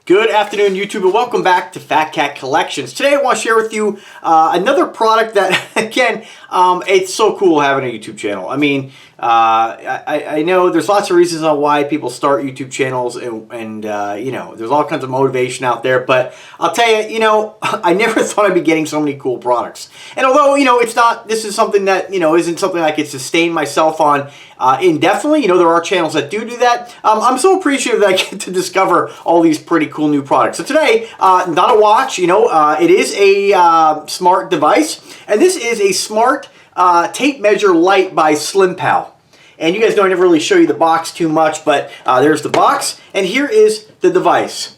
Good afternoon, YouTube, and welcome back to Fat Cat Collections. Today I want to share with you another product that, again, it's so cool having a YouTube channel. I mean, I know there's lots of reasons on why people start YouTube channels, and you know, there's all kinds of motivation out there, but I'll tell you, you know, I never thought I'd be getting so many cool products. And although, you know, this is something that, you know, isn't something I could sustain myself on indefinitely, you know, there are channels that do that. I'm so appreciative that I get to discover all these pretty cool new products. So today, not a watch, you know, it is a smart device, and this is a smart tape measure light by Slimpal. And you guys know I never really show you the box too much, but there's the box, and here is the device.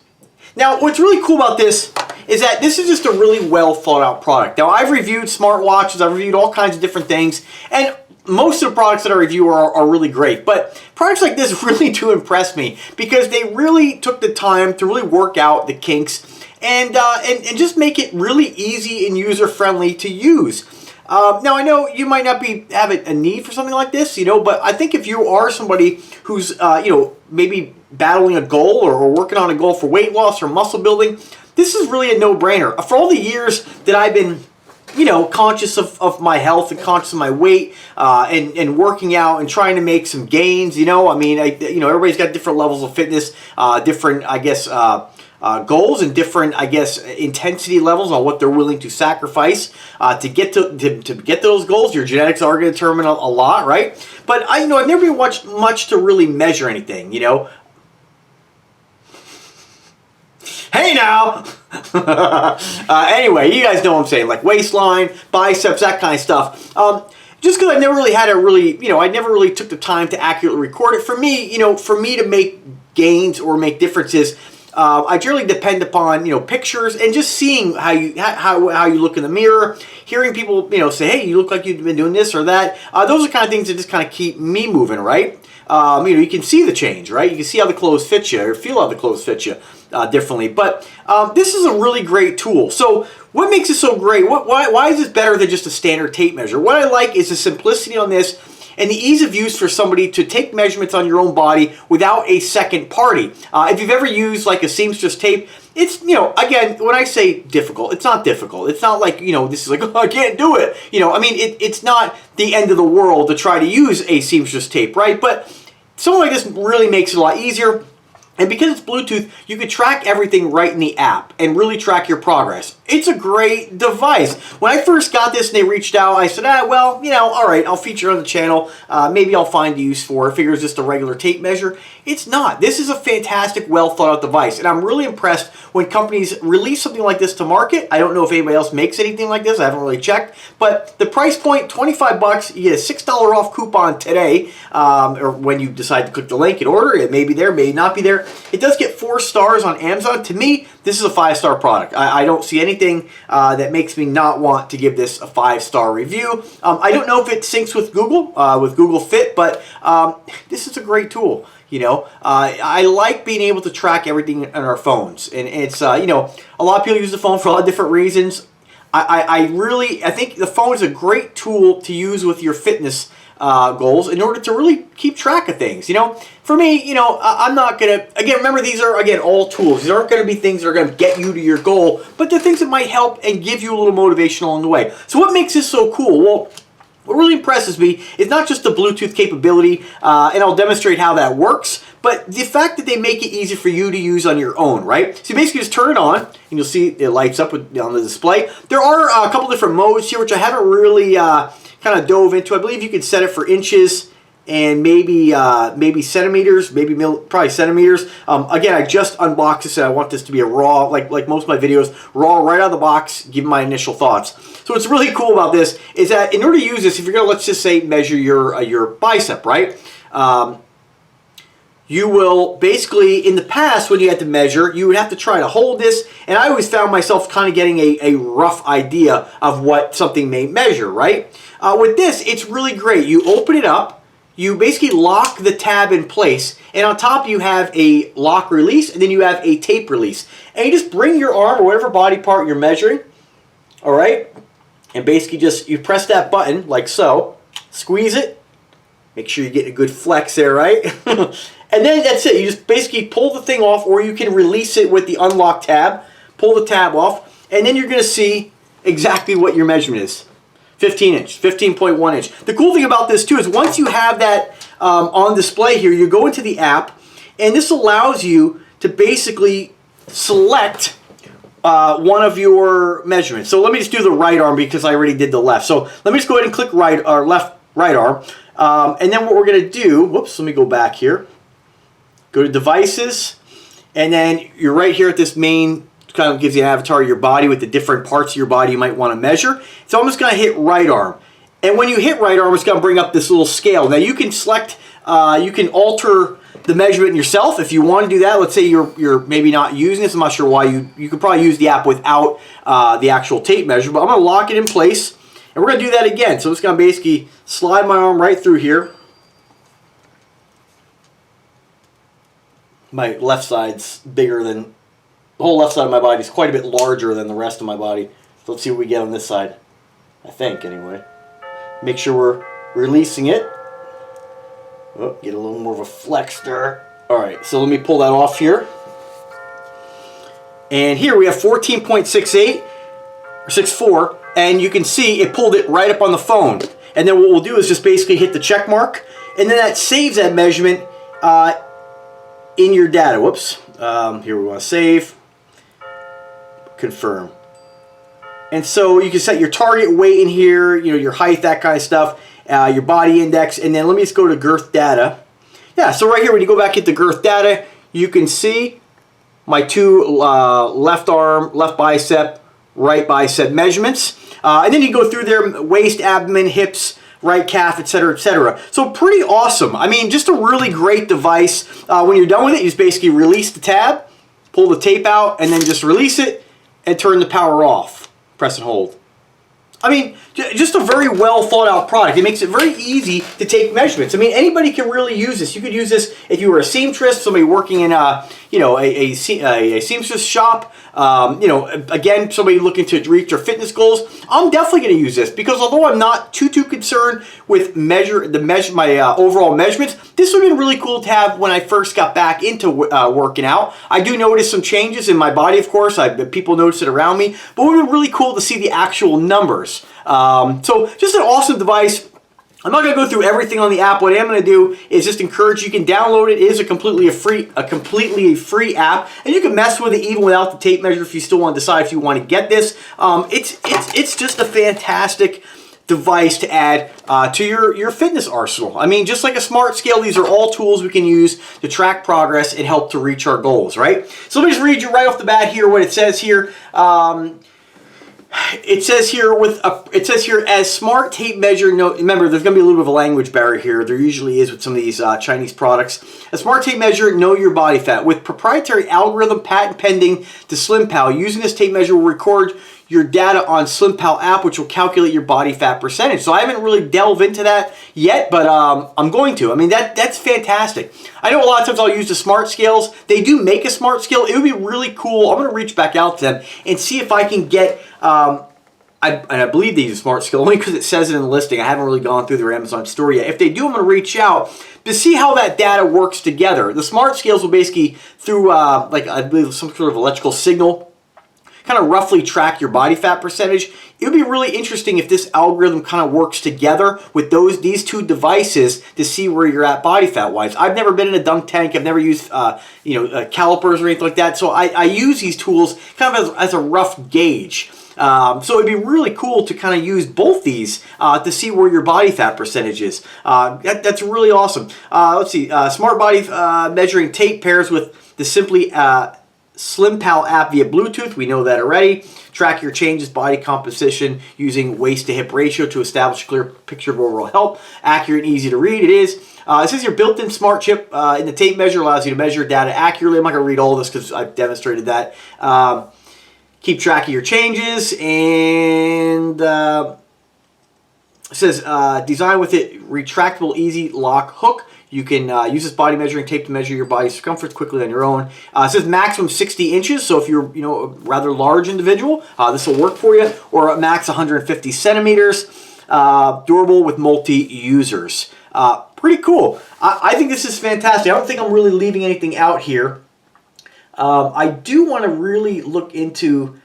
Now, what's really cool about this is that this is just a really well thought out product. Now, I've reviewed smartwatches, I've reviewed all kinds of different things, and most of the products that I review are really great, but products like this really do impress me because they really took the time to really work out the kinks and just make it really easy and user-friendly to use. Now, I know you might not have a need for something like this, you know, but I think if you are somebody who's, you know, maybe battling a goal or working on a goal for weight loss or muscle building, this is really a no-brainer. For all the years that I've been, you know, conscious of my health and conscious of my weight and working out and trying to make some gains, you know, I mean, you know, everybody's got different levels of fitness, different, I guess, goals and different, I guess, intensity levels on what they're willing to sacrifice to get to those goals. Your genetics are going to determine a lot, right? But you know, I've never been much to really measure anything, you know. Hey now! Anyway, you guys know what I'm saying, like waistline, biceps, that kind of stuff. Just because I never really had you know, I never really took the time to accurately record it. For me, you know, for me to make gains or make differences, I generally depend upon, you know, pictures and just seeing how you look in the mirror, hearing people, you know, say, hey, you look like you've been doing this or that. Those are the kind of things that just kind of keep me moving, right? You know, you can see the change, right? You can see how the clothes fit you or feel how the clothes fit you differently. But this is a really great tool. So what makes it so great? Why is this better than just a standard tape measure? What I like is the simplicity on this and the ease of use for somebody to take measurements on your own body without a second party. If you've ever used like a seamstress tape, it's, you know, again, when I say difficult, it's not difficult. It's not like, you know, this is like, oh, I can't do it. You know, I mean, it's not the end of the world to try to use a seamstress tape, right? But something like this really makes it a lot easier. And because it's Bluetooth, you can track everything right in the app and really track your progress. It's a great device. When I first got this and they reached out, I said, well, you know, all right, I'll feature on the channel. Maybe I'll find a use for it. Figure it's just a regular tape measure. It's not. This is a fantastic, well thought out device. And I'm really impressed when companies release something like this to market. I don't know if anybody else makes anything like this. I haven't really checked. But the price point, 25 bucks. You get a $6 off coupon today. Or when you decide to click the link and order. It may be there, may not be there. It does get 4 stars on Amazon. To me, this is a 5-star product. I don't see anything that makes me not want to give this a 5-star review. I don't know if it syncs with Google Fit, but this is a great tool. You know, I like being able to track everything on our phones, and it's you know, a lot of people use the phone for a lot of different reasons. I think the phone is a great tool to use with your fitness goals in order to really keep track of things. You know, for me, you know, I'm not gonna, again, remember, these are, again, all tools. These aren't gonna be things that are gonna get you to your goal, but they're things that might help and give you a little motivation along the way. So what makes this so cool? Well, what really impresses me is not just the Bluetooth capability, and I'll demonstrate how that works, but the fact that they make it easy for you to use on your own, right? So you basically just turn it on, and you'll see it lights up on the display. There are a couple different modes here, which I haven't really kind of dove into. I believe you can set it for inches and maybe centimeters, probably centimeters. Again, I just unboxed this and I want this to be a raw, like most of my videos, raw right out of the box, give my initial thoughts. So what's really cool about this is that in order to use this, if you're gonna, let's just say, measure your bicep, right? You will basically, in the past, when you had to measure, you would have to try to hold this, and I always found myself kind of getting a rough idea of what something may measure, right? With this, it's really great. You open it up, you basically lock the tab in place, and on top you have a lock release, and then you have a tape release. And you just bring your arm or whatever body part you're measuring, all right? And basically just, you press that button like so, squeeze it, make sure you get a good flex there, right? And then that's it. You just basically pull the thing off, or you can release it with the unlock tab. Pull the tab off, and then you're going to see exactly what your measurement is. 15 inch, 15.1 inch. The cool thing about this too is once you have that on display here, you go into the app, and this allows you to basically select one of your measurements. So let me just do the right arm because I already did the left. So let me just go ahead and click right arm. And then what we're going to do, whoops, let me go back here. Go to devices, and then you're right here at this main, kind of gives you an avatar of your body with the different parts of your body you might want to measure. So I'm just going to hit right arm. And when you hit right arm, it's going to bring up this little scale. Now you can select, you can alter the measurement yourself if you want to do that. Let's say you're maybe not using this. I'm not sure why. You could probably use the app without the actual tape measure, but I'm going to lock it in place, and we're going to do that again. So I'm just going to basically slide my arm right through here. My left side's bigger than, the whole left side of my body is quite a bit larger than the rest of my body. So let's see what we get on this side. I think, anyway. Make sure we're releasing it. Oh, get a little more of a flex there. Alright, so let me pull that off here. And here we have 14.68 or 64, and you can see it pulled it right up on the phone. And then what we'll do is just basically hit the check mark, and then that saves that measurement in your data. Whoops. Here we want to save. Confirm. And so you can set your target weight in here, you know, your height, that kind of stuff, your body index, and then let me just go to girth data. Yeah, so right here when you go back into girth data, you can see my two left arm, left bicep, right bicep measurements. And then you go through there, waist, abdomen, hips, right calf, etc., etc. So pretty awesome. I mean, just a really great device. When you're done with it, you just basically release the tab, pull the tape out, and then just release it and turn the power off. Press and hold. I mean, just a very well thought out product. It makes it very easy to take measurements. I mean, anybody can really use this. You could use this if you were a seamstress, somebody working in a, you know, a seamstress shop. You know, again, somebody looking to reach their fitness goals. I'm definitely going to use this because although I'm not too concerned with my overall measurements, this would have been really cool to have when I first got back into working out. I do notice some changes in my body, of course. People notice it around me, but it would have been really cool to see the actual numbers. So just an awesome device. I'm not going to go through everything on the app. What I am going to do is just encourage you can download it. It is a completely free app, and you can mess with it even without the tape measure if you still want to decide if you want to get this. It's just a fantastic device to add to your fitness arsenal. I mean, just like a smart scale, these are all tools we can use to track progress and help to reach our goals, right? So let me just read you right off the bat here what it says here. It says here as smart tape measure. Remember, there's going to be a little bit of a language barrier here. There usually is with some of these Chinese products. A smart tape measure, know your body fat with proprietary algorithm, patent pending to Slimpal. Using this tape measure will record your data on Slimpal app, which will calculate your body fat percentage. So I haven't really delved into that yet, but I'm going to. I mean, that's fantastic. I know a lot of times I'll use the smart scales. They do make a smart scale. It would be really cool. I'm going to reach back out to them and see if I can get, I believe they use a smart scale only because it says it in the listing. I haven't really gone through their Amazon store yet. If they do, I'm going to reach out to see how that data works together. The smart scales will basically, through like I believe some sort of electrical signal, kind of roughly track your body fat percentage. It would be really interesting if this algorithm kind of works together with these two devices to see where you're at body fat wise. I've never been in a dunk tank. I've never used calipers or anything like that. So I use these tools kind of as a rough gauge. So it'd be really cool to kind of use both these to see where your body fat percentage is. That's really awesome. Let's see. Smart body measuring tape pairs with the Simply Slimpal app via Bluetooth. We know that already. Track your changes, body composition using waist to hip ratio to establish a clear picture of overall health. Accurate and easy to read. It is. It says your built-in smart chip in the tape measure allows you to measure data accurately. I'm not going to read all this because I've demonstrated that. Keep track of your changes, and it says design with it retractable easy lock hook. You can use this body measuring tape to measure your body circumference quickly on your own. It says maximum 60 inches, so if you're a rather large individual, this will work for you, or a max 150 centimeters. Durable with multi-users. Pretty cool. I think this is fantastic. I don't think I'm really leaving anything out here. I do want to really look into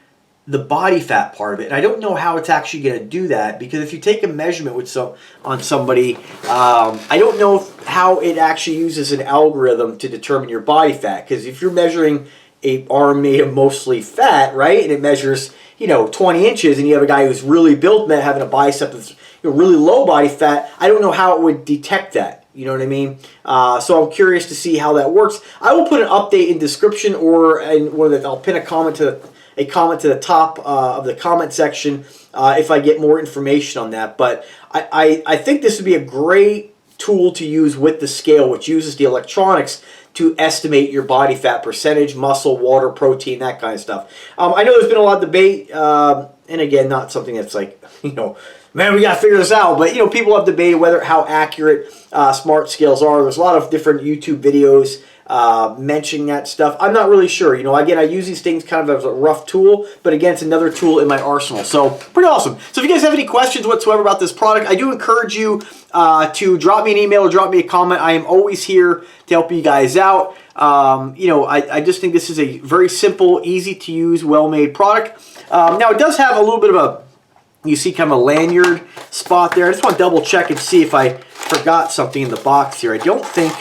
the body fat part of it. And I don't know how it's actually going to do that, because if you take a measurement on somebody, I don't know how it actually uses an algorithm to determine your body fat. Because if you're measuring an arm made of mostly fat, right, and it measures 20 inches, and you have a guy who's really built, having a bicep that's really low body fat, I don't know how it would detect that. You know what I mean? So I'm curious to see how that works. I will put an update in description, or I'll pin a comment to the top of the comment section if I get more information on that. But I think this would be a great tool to use with the scale, which uses the electronics to estimate your body fat percentage, muscle, water, protein, that kind of stuff. I know there's been a lot of debate, and again, not something that's like, man, we got to figure this out. But, people have debated how accurate smart scales are. There's a lot of different YouTube videos mentioning that stuff. I'm not really sure. Again, I use these things kind of as a rough tool, but again, it's another tool in my arsenal. So, pretty awesome. So if you guys have any questions whatsoever about this product, I do encourage you to drop me an email or drop me a comment. I am always here to help you guys out. I just think this is a very simple, easy to use, well-made product. Now, it does have a little bit of you see kind of a lanyard spot there. I just want to double check and see if I forgot something in the box here. I don't think,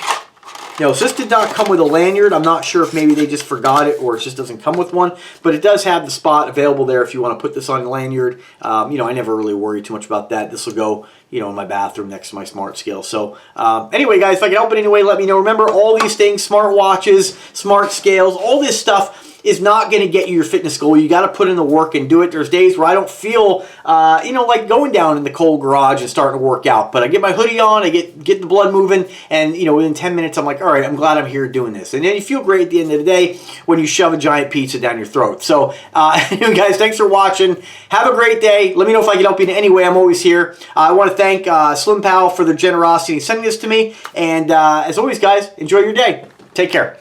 so this did not come with a lanyard. I'm not sure if maybe they just forgot it or it just doesn't come with one, but it does have the spot available there if you want to put this on the lanyard. I never really worry too much about that. This will go, in my bathroom next to my smart scale. So anyway, guys, if I can help in any way, let me know. Remember, all these things, smart watches, smart scales, all this stuff is not going to get you your fitness goal. You got to put in the work and do it. There's days where I don't feel, like going down in the cold garage and starting to work out. But I get my hoodie on, I get the blood moving, and within 10 minutes I'm like, all right, I'm glad I'm here doing this. And then you feel great at the end of the day when you shove a giant pizza down your throat. So anyway, guys, thanks for watching. Have a great day. Let me know if I can help you in any way. I'm always here. I want to thank Slimpal for their generosity in sending this to me. And as always, guys, enjoy your day. Take care.